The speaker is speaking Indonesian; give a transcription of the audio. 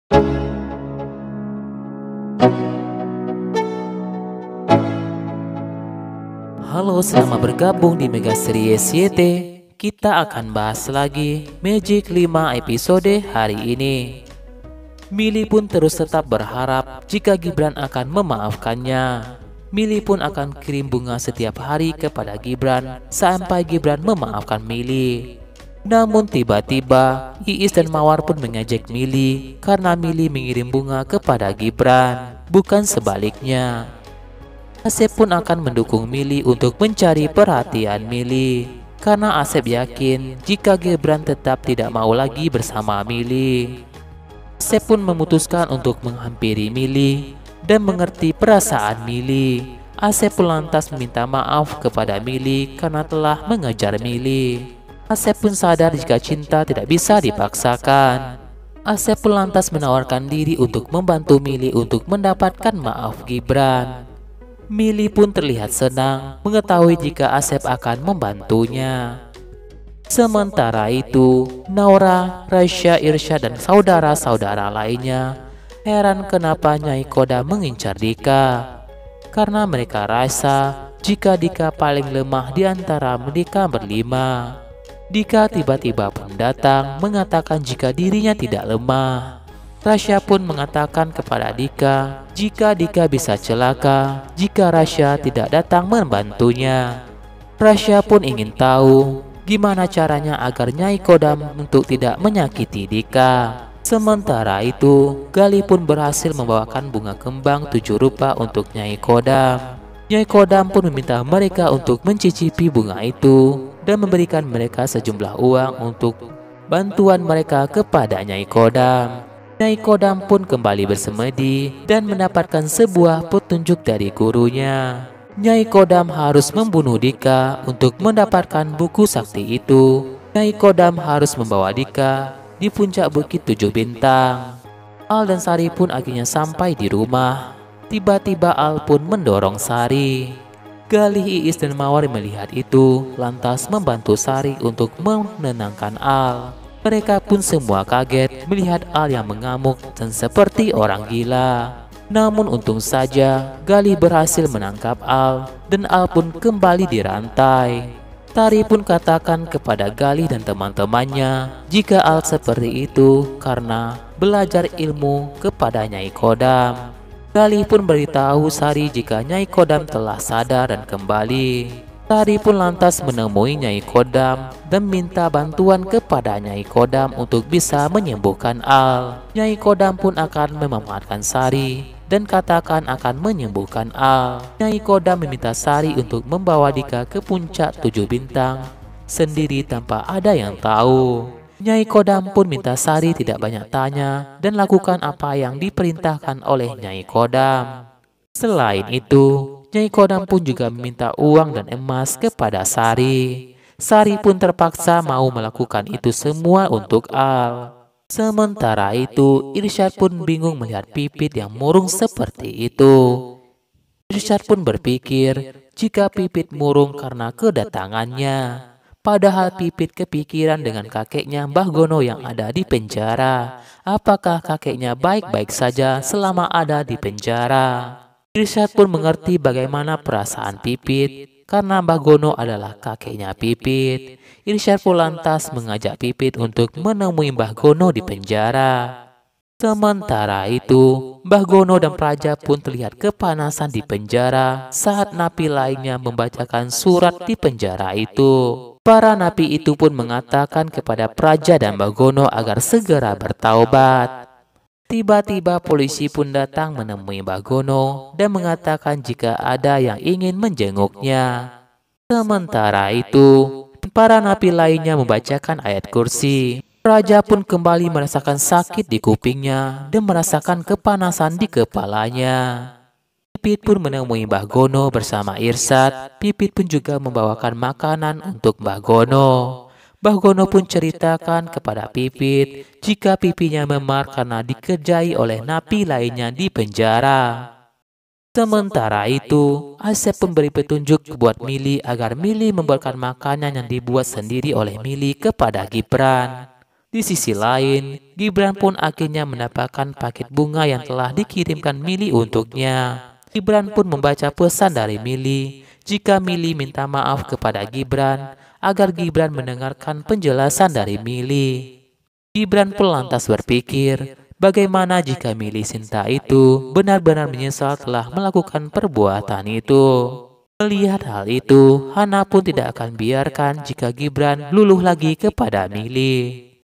Halo, selamat bergabung di Mega Series YT. Kita akan bahas lagi Magic 5 episode hari ini. Mili pun terus tetap berharap jika Gibran akan memaafkannya. Mili pun akan kirim bunga setiap hari kepada Gibran sampai Gibran memaafkan Mili. Namun tiba-tiba Iis dan Mawar pun mengejek Mili karena Mili mengirim bunga kepada Gibran, bukan sebaliknya. Asep pun akan mendukung Mili untuk mencari perhatian Mili karena Asep yakin jika Gibran tetap tidak mau lagi bersama Mili. Asep pun memutuskan untuk menghampiri Mili dan mengerti perasaan Mili. Asep pun lantas meminta maaf kepada Mili karena telah mengejar Mili. Asep pun sadar jika cinta tidak bisa dipaksakan. Asep pun lantas menawarkan diri untuk membantu Mili untuk mendapatkan maaf Gibran. Mili pun terlihat senang mengetahui jika Asep akan membantunya. Sementara itu, Naura, Rasya, Irsya, dan saudara-saudara lainnya heran kenapa Nyai Koda mengincar Dika. Karena mereka rasa jika Dika paling lemah di antara mereka berlima. Dika tiba-tiba pun datang mengatakan jika dirinya tidak lemah. Rasya pun mengatakan kepada Dika jika Dika bisa celaka jika Rasya tidak datang membantunya. Rasya pun ingin tahu gimana caranya agar Nyai Kodam untuk tidak menyakiti Dika. Sementara itu, Gali pun berhasil membawakan bunga kembang 7 rupa untuk Nyai Kodam. Nyai Kodam pun meminta mereka untuk mencicipi bunga itu dan memberikan mereka sejumlah uang untuk bantuan mereka kepada Nyai Kodam. Nyai Kodam pun kembali bersemedi dan mendapatkan sebuah petunjuk dari gurunya. Nyai Kodam harus membunuh Dika untuk mendapatkan buku sakti itu. Nyai Kodam harus membawa Dika di puncak bukit 7 bintang. Al dan Sari pun akhirnya sampai di rumah. Tiba-tiba Al pun mendorong Sari. Galih, Iis, dan Mawar melihat itu lantas membantu Sari untuk menenangkan Al. Mereka pun semua kaget melihat Al yang mengamuk dan seperti orang gila. Namun untung saja Gali berhasil menangkap Al dan Al pun kembali dirantai. Tari pun katakan kepada Gali dan teman-temannya jika Al seperti itu karena belajar ilmu kepada Nyai Kodam. Gali pun beritahu Sari jika Nyai Kodam telah sadar dan kembali. Tari pun lantas menemui Nyai Kodam dan minta bantuan kepada Nyai Kodam untuk bisa menyembuhkan Al. Nyai Kodam pun akan memaafkan Sari dan katakan akan menyembuhkan Al. Nyai Kodam meminta Sari untuk membawa Dika ke puncak 7 bintang sendiri tanpa ada yang tahu. Nyai Kodam pun minta Sari tidak banyak tanya dan lakukan apa yang diperintahkan oleh Nyai Kodam. Selain itu, Nyai Kodam pun juga meminta uang dan emas kepada Sari. Sari pun terpaksa mau melakukan itu semua untuk Al. Sementara itu, Irsyad pun bingung melihat Pipit yang murung seperti itu. Irsyad pun berpikir jika Pipit murung karena kedatangannya. Padahal Pipit kepikiran dengan kakeknya Mbah Gono yang ada di penjara. Apakah kakeknya baik-baik saja selama ada di penjara? Irsyad pun mengerti bagaimana perasaan Pipit karena Mbah Gono adalah kakeknya Pipit. Irsyad pun lantas mengajak Pipit untuk menemui Mbah Gono di penjara. Sementara itu, Mbah Gono dan Praja pun terlihat kepanasan di penjara saat napi lainnya membacakan surat di penjara itu. Para napi itu pun mengatakan kepada Praja dan Mbah Gono agar segera bertaubat. Tiba-tiba polisi pun datang menemui Mbah Gono dan mengatakan jika ada yang ingin menjenguknya. Sementara itu, para napi lainnya membacakan ayat kursi. Raja pun kembali merasakan sakit di kupingnya dan merasakan kepanasan di kepalanya. Pipit pun menemui Mbah Gono bersama Irsyad. Pipit pun juga membawakan makanan untuk Mbah Gono. Mbah Gono pun ceritakan kepada Pipit jika pipinya memar karena dikerjai oleh napi lainnya di penjara. Sementara itu, Asep pun beri petunjuk buat Mili agar Mili membuatkan makanan yang dibuat sendiri oleh Mili kepada Gibran. Di sisi lain, Gibran pun akhirnya mendapatkan paket bunga yang telah dikirimkan Mili untuknya. Gibran pun membaca pesan dari Mili jika Mili minta maaf kepada Gibran agar Gibran mendengarkan penjelasan dari Mili. Gibran pun lantas berpikir, bagaimana jika Mili Sinta itu benar-benar menyesal telah melakukan perbuatan itu. Melihat hal itu, Hana pun tidak akan biarkan jika Gibran luluh lagi kepada Mili.